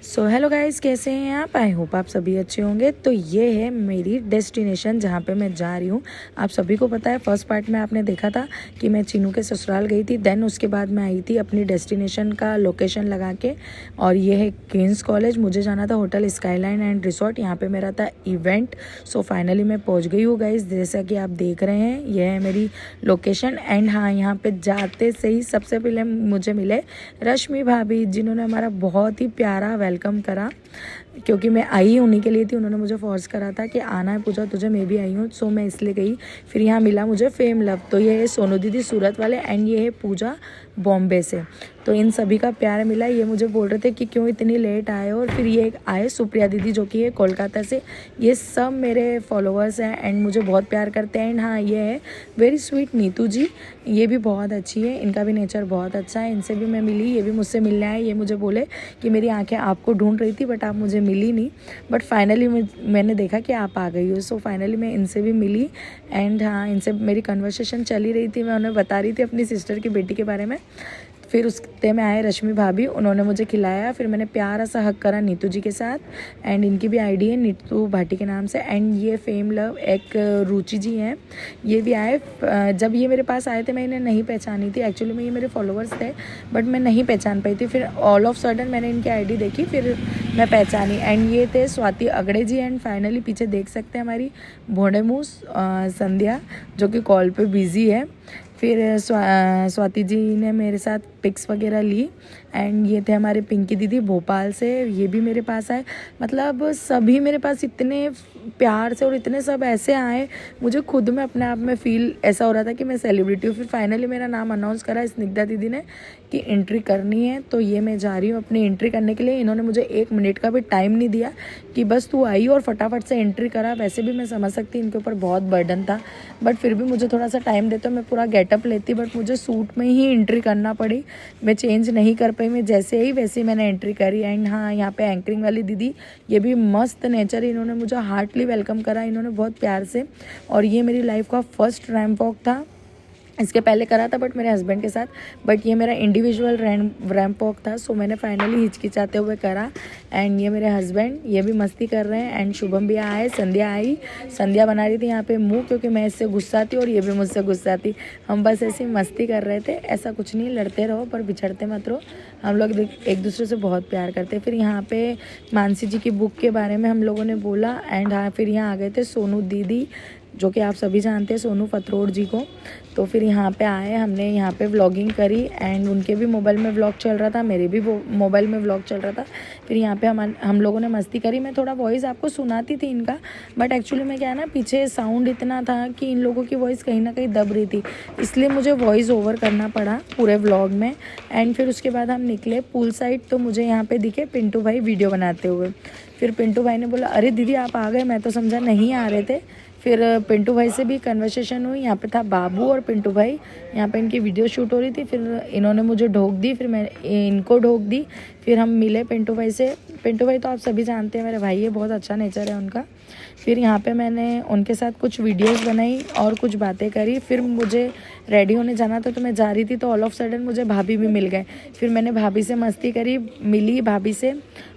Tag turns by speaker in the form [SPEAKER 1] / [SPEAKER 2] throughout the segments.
[SPEAKER 1] So hello guys, कैसे हैं आप? आई होप आप सभी अच्छे होंगे। तो ये है मेरी डेस्टिनेशन जहाँ पे मैं जा रही हूँ। आप सभी को पता है, फर्स्ट पार्ट में आपने देखा था कि मैं चीनू के ससुराल गई थी। देन उसके बाद मैं आई थी अपनी डेस्टिनेशन का लोकेशन लगा के, और ये है क्वींस कॉलेज। मुझे जाना था होटल स्काईलाइन एंड रिसोर्ट, यहाँ पे मेरा था इवेंट। सो फाइनली मैं पहुँच गई हूँ गाइस, जैसा कि आप देख रहे हैं ये है मेरी लोकेशन। एंड हाँ, यहाँ पे जाते से ही सबसे पहले मुझे मिले रश्मि भाभी, जिन्होंने हमारा बहुत ही प्यारा वेलकम करा, क्योंकि मैं आई उन्हीं के लिए थी। उन्होंने मुझे फोर्स करा था कि आना है पूजा तुझे, मैं भी आई हूँ, सो मैं इसलिए गई। फिर यहाँ मिला मुझे फेम लव, तो ये है सोनू दीदी सूरत वाले, एंड ये है पूजा बॉम्बे से। तो इन सभी का प्यार मिला। ये मुझे बोल रहे थे कि क्यों इतनी लेट आए हो। और फिर ये आए सुप्रिया दीदी, जो कि है कोलकाता से। ये सब मेरे फॉलोअर्स हैं एंड मुझे बहुत प्यार करते हैं। एंड हाँ, ये है वेरी स्वीट नीतू जी, ये भी बहुत अच्छी है, इनका भी नेचर बहुत अच्छा है। इनसे भी मैं मिली, ये भी मुझसे मिलने आए। ये मुझे बोले कि मेरी आंखें आपको ढूंढ रही थी बट आप मुझे मिली नहीं, बट फाइनली मैंने देखा कि आप आ गई हो। सो फाइनली मैं इनसे भी मिली। एंड हाँ, इनसे मेरी कन्वर्सेशन चली रही थी, मैं उन्हें बता रही थी अपनी सिस्टर की बेटी के बारे में। फिर उसते में आए रश्मि भाभी, उन्होंने मुझे खिलाया। फिर मैंने प्यारा सा हक करा नीतू जी के साथ। एंड इनकी भी आईडी है नीतू भाटी के नाम से। एंड ये फेम लव एक रुचि जी हैं, ये भी आए। जब ये मेरे पास आए थे मैं इन्हें नहीं पहचानी थी, एक्चुअली में ये मेरे फॉलोअर्स थे बट मैं नहीं पहचान पाई थी। फिर ऑल ऑफ सडन मैंने इनकी आईडी देखी, फिर मैं पहचानी। एंड ये थे स्वाति अगड़े जी। एंड फाइनली पीछे देख सकते हैं हमारी भोंडे मूस संध्या, जो कि कॉल पे बिजी है। फिर स्वाति जी ने मेरे साथ पिक्स वगैरह ली। एंड ये थे हमारे पिंकी दीदी भोपाल से, ये भी मेरे पास आए। मतलब सभी मेरे पास इतने प्यार से और इतने सब ऐसे आए, मुझे खुद में अपने आप में फील ऐसा हो रहा था कि मैं सेलिब्रिटी हूँ। फिर फाइनली मेरा नाम अनाउंस करा स्निग्धा दीदी ने कि एंट्री करनी है, तो ये मैं जा रही हूँ अपनी एंट्री करने के लिए। इन्होंने मुझे 1 मिनट का भी टाइम नहीं दिया कि बस तू आई और फटाफट से एंट्री करा। वैसे भी मैं समझ सकती इनके ऊपर बहुत बर्डन था, बट फिर भी मुझे थोड़ा सा टाइम देते मैं पूरा गेटअप लेती, बट मुझे सूट में ही एंट्री करना पड़ी। मैं चेंज नहीं कर पाई, मैं जैसे ही वैसे ही मैंने एंट्री करी। एंड हाँ, यहाँ पे एंकरिंग वाली दीदी, ये भी मस्त नेचर, इन्होंने मुझे हार्टली वेलकम करा, इन्होंने बहुत प्यार से। और ये मेरी लाइफ का फर्स्ट रैंप वॉक था, इसके पहले करा था बट मेरे हस्बैंड के साथ, बट ये मेरा इंडिविजुअल रैंप वॉक था। सो मैंने फाइनली हिचकिचाते हुए करा। एंड ये मेरे हस्बैंड, ये भी मस्ती कर रहे हैं। एंड शुभम भी आए, संध्या आई। संध्या बना रही थी यहाँ पे मुंह, क्योंकि मैं इससे गुस्सा थी और ये भी मुझसे गुस्सा थी। हम बस ऐसी मस्ती कर रहे थे। ऐसा कुछ नहीं, लड़ते रहो पर बिछड़ते मत रहो। हम लोग एक दूसरे से बहुत प्यार करते हैं। फिर यहाँ पे मानसी जी की बुक के बारे में हम लोगों ने बोला। एंड हाँ, फिर यहाँ आ गए थे सोनू दीदी, जो कि आप सभी जानते हैं सोनू पत्रोड़ जी को। तो फिर यहाँ पे आए, हमने यहाँ पे व्लॉगिंग करी। एंड उनके भी मोबाइल में व्लॉग चल रहा था, मेरे भी वो मोबाइल में व्लॉग चल रहा था। फिर यहाँ पे हम लोगों ने मस्ती करी। मैं थोड़ा वॉइस आपको सुनाती थी इनका, बट एक्चुअली में क्या है ना, पीछे साउंड इतना था कि इन लोगों की वॉइस कहीं ना कहीं दब रही थी, इसलिए मुझे वॉइस ओवर करना पड़ा पूरे व्लॉग में। एंड फिर उसके बाद हम निकले पूल साइड, तो मुझे यहाँ पे दिखे पिंटू भाई वीडियो बनाते हुए। फिर पिंटू भाई ने बोला, अरे दीदी आप आ गए, मैं तो समझा नहीं आ रहे थे। फिर पिंटू भाई से भी कन्वर्सेशन हुई। यहाँ पे था बाबू और पिंटू भाई, यहाँ पे इनकी वीडियो शूट हो रही थी। फिर इन्होंने मुझे ढोक दी, फिर मैं इनको ढोक दी। फिर हम मिले पिंटू भाई से। पिंटू भाई तो आप सभी जानते हैं, मेरे भाई है, बहुत अच्छा नेचर है उनका। फिर यहाँ पे मैंने उनके साथ कुछ वीडियोस बनाई और कुछ बातें करी। फिर मुझे रेडी होने जाना था, तो मैं जा रही थी, तो ऑल ऑफ सडन मुझे भाभी भी मिल गए। फिर मैंने भाभी से मस्ती करी, मिली भाभी से,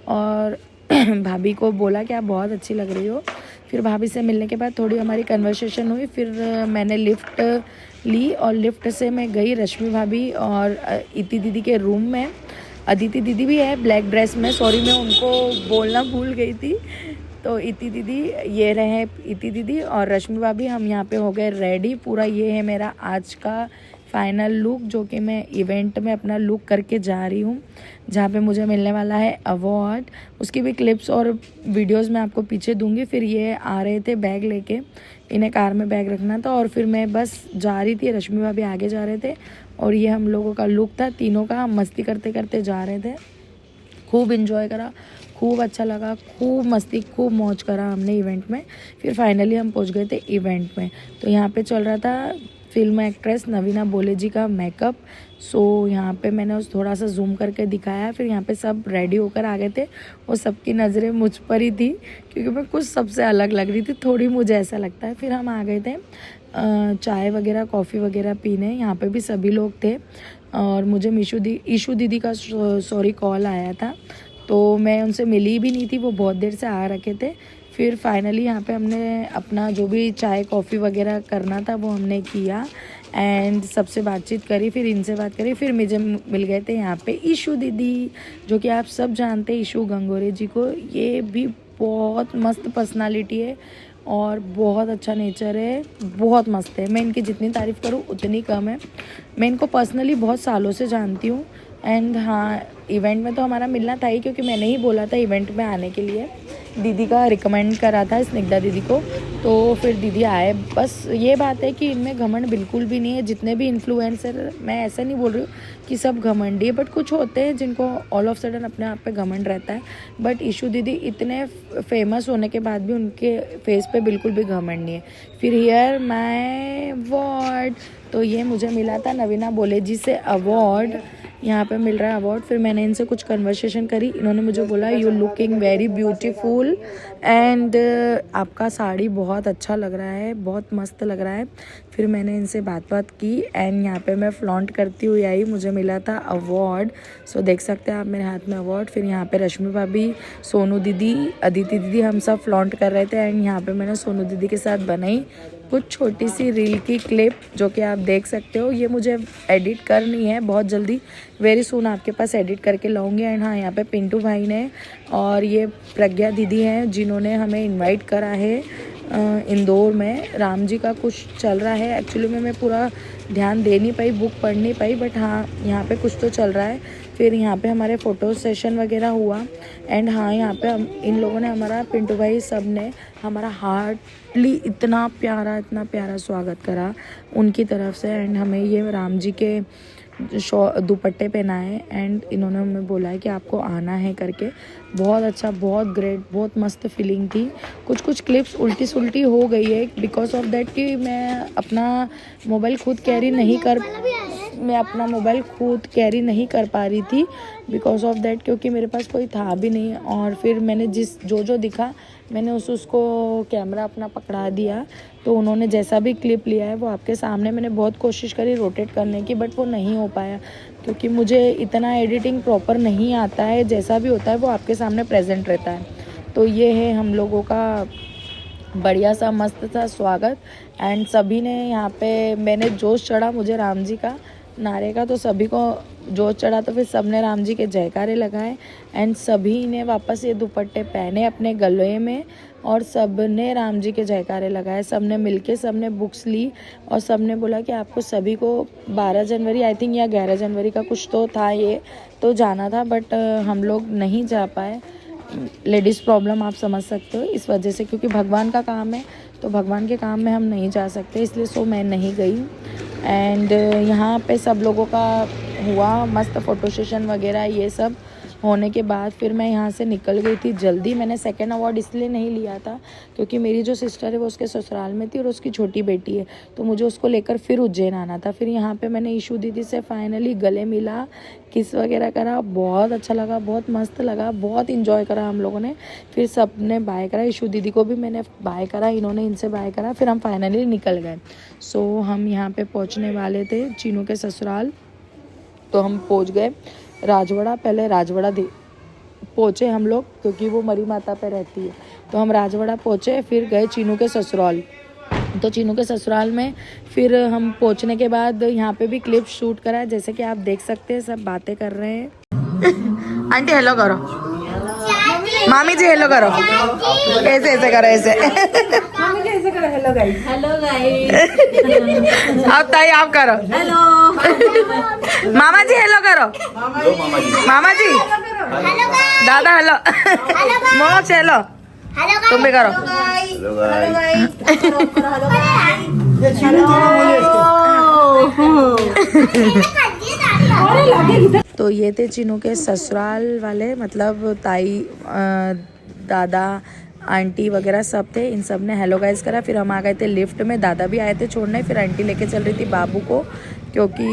[SPEAKER 1] और भाभी को बोला कि आप बहुत अच्छी लग रही हो। फिर भाभी से मिलने के बाद थोड़ी हमारी कन्वर्सेशन हुई। फिर मैंने लिफ्ट ली और लिफ्ट से मैं गई रश्मि भाभी और इति दीदी के रूम में। अदिति दीदी भी है ब्लैक ड्रेस में, सॉरी मैं उनको बोलना भूल गई थी। तो इति दीदी, ये रहे इति दीदी और रश्मि भाभी। हम यहाँ पे हो गए रेडी पूरा। ये है मेरा आज का फाइनल लुक, जो कि मैं इवेंट में अपना लुक करके जा रही हूँ, जहाँ पे मुझे मिलने वाला है अवार्ड। उसकी भी क्लिप्स और वीडियोस मैं आपको पीछे दूंगी। फिर ये आ रहे थे बैग लेके, इन्हें कार में बैग रखना था, और फिर मैं बस जा रही थी, रश्मि भाभी आगे जा रहे थे। और ये हम लोगों का लुक था तीनों का, हम मस्ती करते करते जा रहे थे। खूब इन्जॉय करा, खूब अच्छा लगा, खूब मस्ती, खूब मौज करा हमने इवेंट में। फिर फाइनली हम पहुंच गए थे इवेंट में। तो यहाँ पे चल रहा था फिल्म एक्ट्रेस नवीना बोले जी का मेकअप। सो यहाँ पे मैंने उस थोड़ा सा जूम करके दिखाया। फिर यहाँ पे सब रेडी होकर आ गए थे, वो सबकी नज़रें मुझ पर ही थी, क्योंकि मैं कुछ सबसे अलग लग रही थी थोड़ी, मुझे ऐसा लगता है। फिर हम आ गए थे चाय वगैरह कॉफ़ी वगैरह पीने। यहाँ पे भी सभी लोग थे, और मुझे ईशू दीदी का सॉरी कॉल आया था, तो मैं उनसे मिली भी नहीं थी, वो बहुत देर से आ रखे थे। फिर फाइनली यहाँ पे हमने अपना जो भी चाय कॉफ़ी वगैरह करना था वो हमने किया एंड सबसे बातचीत करी, फिर इनसे बात करी। फिर मुझे मिल गए थे यहाँ पे ईशू दीदी, जो कि आप सब जानते हैं ईशू गंगोरे जी को। ये भी बहुत मस्त पर्सनालिटी है और बहुत अच्छा नेचर है, बहुत मस्त है। मैं इनकी जितनी तारीफ़ करूँ उतनी कम है। मैं इनको पर्सनली बहुत सालों से जानती हूँ एंड हाँ, इवेंट में तो हमारा मिलना था ही, क्योंकि मैंने ही बोला था इवेंट में आने के लिए। दीदी का रिकमेंड करा था स्निग्धा दीदी को, तो फिर दीदी आए। बस ये बात है कि इनमें घमंड बिल्कुल भी नहीं है। जितने भी इन्फ्लुएंसर, मैं ऐसा नहीं बोल रही हूँ कि सब घमंडी है, बट कुछ होते हैं जिनको ऑल ऑफ सडन अपने आप पे घमंड रहता है। बट ईशू दीदी इतने फेमस होने के बाद भी उनके फेस पे बिल्कुल भी घमंड नहीं है। फिर हियर माय अवार्ड, तो ये मुझे मिला था नवीना बोले जी से अवार्ड, यहाँ पे मिल रहा है अवार्ड। फिर मैंने इनसे कुछ कन्वर्सेशन करी, इन्होंने मुझे बोला you looking very beautiful and आपका साड़ी बहुत अच्छा लग रहा है, बहुत मस्त लग रहा है। फिर मैंने इनसे बात की एंड यहाँ पे मैं फ्लॉन्ट करती हुई आई, मुझे मिला था अवार्ड। सो देख सकते हैं आप मेरे हाथ में अवार्ड। फिर यहाँ पे रश्मि भाभी, सोनू दीदी, अदिति दीदी, हम सब फ्लॉन्ट कर रहे थे एंड यहाँ पे मैंने सोनू दीदी के साथ बनाई कुछ छोटी सी रील की क्लिप, जो कि आप देख सकते हो। ये मुझे एडिट करनी है बहुत जल्दी, वेरी सून आपके पास एडिट करके लाऊंगी। एंड हाँ, यहाँ पे पिंटू भाई ने और ये प्रज्ञा दीदी हैं जिन्होंने हमें इनवाइट करा है इंदौर में। राम जी का कुछ चल रहा है, एक्चुअली में मैं पूरा ध्यान दे नहीं पाई, बुक पढ़ नहीं पाई, बट हाँ यहाँ पे कुछ तो चल रहा है। फिर यहाँ पे हमारे फ़ोटो सेशन वगैरह हुआ एंड हाँ, यहाँ पे हम इन लोगों ने, हमारा पिंटू भाई सब ने हमारा हार्टली इतना प्यारा स्वागत करा उनकी तरफ से। एंड हमें ये राम जी के दुपट्टे पहनाए एंड इन्होंने हमें बोला है कि आपको आना है करके। बहुत अच्छा, बहुत ग्रेट, बहुत मस्त फीलिंग थी। कुछ क्लिप्स उल्टी सुल्टी हो गई है बिकॉज ऑफ दैट कि मैं अपना मोबाइल खुद कैरी नहीं कर पा रही थी बिकॉज ऑफ दैट, क्योंकि मेरे पास कोई था भी नहीं। और फिर मैंने जो दिखा मैंने उसको कैमरा अपना पकड़ा दिया, तो उन्होंने जैसा भी क्लिप लिया है वो आपके सामने। मैंने बहुत कोशिश करी रोटेट करने की, बट वो नहीं हो पाया क्योंकि मुझे इतना एडिटिंग प्रॉपर नहीं आता है। जैसा भी होता है वो आपके सामने प्रेजेंट रहता है। तो ये है हम लोगों का बढ़िया सा मस्त सा स्वागत एंड सभी ने यहाँ पे, मैंने जोश चढ़ा मुझे राम जी का नारे का, तो सभी को जोश चढ़ा, तो फिर सब ने राम जी के जयकारे लगाए एंड सभी ने वापस ये दुपट्टे पहने अपने गले में और सब ने राम जी के जयकारे लगाए। सब ने मिलके, सब ने बुक्स ली और सब ने बोला कि आपको सभी को 12 जनवरी आई थिंक या 11 जनवरी का कुछ तो था, ये तो जाना था, बट हम लोग नहीं जा पाए। लेडीज़ प्रॉब्लम आप समझ सकते हो, इस वजह से, क्योंकि भगवान का काम है तो भगवान के काम में हम नहीं जा सकते, इसलिए मैं नहीं गई। एंड यहाँ पे सब लोगों का हुआ मस्त फ़ोटो सेशन वगैरह, ये सब होने के बाद फिर मैं यहाँ से निकल गई थी जल्दी। मैंने सेकंड अवार्ड इसलिए नहीं लिया था क्योंकि मेरी जो सिस्टर है वो उसके ससुराल में थी और उसकी छोटी बेटी है, तो मुझे उसको लेकर फिर उज्जैन आना था। फिर यहाँ पे मैंने ईशू दीदी से फाइनली गले मिला, किस वगैरह करा, बहुत अच्छा लगा, बहुत मस्त लगा, बहुत इन्जॉय करा हम लोगों ने। फिर सब ने बाय करा, ईशू दीदी को भी मैंने बाय करा, इन्होंने इनसे बाय करा, फिर हम फाइनली निकल गए। सो हम यहाँ पे पहुँचने वाले थे चीनू के ससुराल, तो हम पहुँच गए राजवाड़ा। पहले राजवाड़ा पहुँचे हम लोग क्योंकि वो मरी माता पे रहती है, तो हम राजवाड़ा पहुँचे, फिर गए चीनू के ससुराल। तो चीनू के ससुराल में फिर हम पहुँचने के बाद यहाँ पे भी क्लिप शूट करा, जैसे कि आप देख सकते हैं सब बातें कर रहे हैं। आंटी हेलो करो, मामी जी हेलो करो, ऐसे ऐसे करो, ऐसे मामी जी ऐसे करो, हेलो गाइस, हेलो गाइस। अब ताई आप करो हेलो, मामा जी हेलो करो, मामा जी, दादा हेलो, मोच हेलो, तुम भी करो तो ये थे चीनू के ससुराल वाले, मतलब ताई, दादा, आंटी वगैरह सब थे। इन सब ने हेलो गाइस करा। फिर हम आ गए थे लिफ्ट में, दादा भी आए थे छोड़ने, फिर आंटी लेके चल रही थी बाबू को, क्योंकि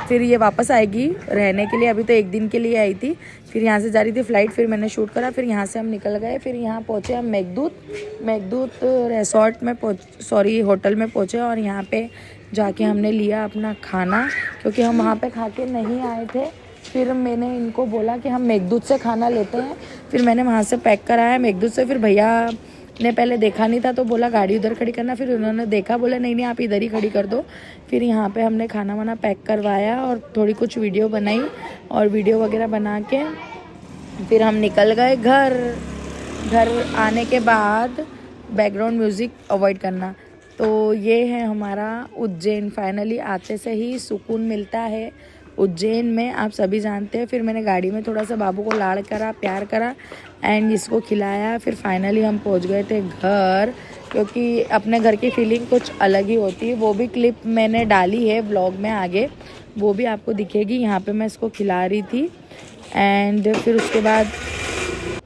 [SPEAKER 1] फिर ये वापस आएगी रहने के लिए, अभी तो एक दिन के लिए आई थी। फिर यहाँ से जा रही थी फ़्लाइट, फिर मैंने शूट करा, फिर यहाँ से हम निकल गए। फिर यहाँ पहुँचे हम मेघदूत रिसोर्ट में होटल में पहुँचे और यहाँ पे जाके हमने लिया अपना खाना, क्योंकि हम वहाँ पे खा के नहीं आए थे। फिर मैंने इनको बोला कि हम मेघदूत से खाना लेते हैं। फिर मैंने वहाँ से पैक कराया मेघदूत से। फिर भैया ने पहले देखा नहीं था तो बोला गाड़ी उधर खड़ी करना। फिर उन्होंने देखा, बोला नहीं आप इधर ही खड़ी कर दो। फिर यहाँ पे हमने खाना वाना पैक करवाया और थोड़ी कुछ वीडियो बनाई, और वीडियो वगैरह बना के फिर हम निकल गए घर आने के बाद बैकग्राउंड म्यूज़िक अवॉइड करना। तो ये है हमारा उज्जैन। फाइनली आते से ही सुकून मिलता है उज्जैन में, आप सभी जानते हैं। फिर मैंने गाड़ी में थोड़ा सा बाबू को लाड़ करा, प्यार करा एंड इसको खिलाया। फिर फाइनली हम पहुंच गए थे घर, क्योंकि अपने घर की फीलिंग कुछ अलग ही होती है। वो भी क्लिप मैंने डाली है व्लॉग में, आगे वो भी आपको दिखेगी। यहाँ पे मैं इसको खिला रही थी एंड फिर उसके बाद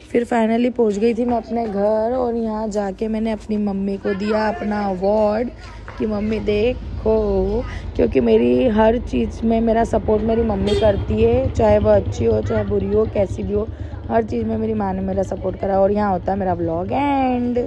[SPEAKER 1] फिर फाइनली पहुंच गई थी मैं अपने घर। और यहाँ जाके मैंने अपनी मम्मी को दिया अपना अवार्ड कि मम्मी देखो, क्योंकि मेरी हर चीज़ में मेरा सपोर्ट मेरी मम्मी करती है, चाहे वो अच्छी हो चाहे बुरी हो कैसी भी हो, हर चीज़ में मेरी माँ ने मेरा सपोर्ट करा। और यहाँ होता है मेरा व्लॉग एंड।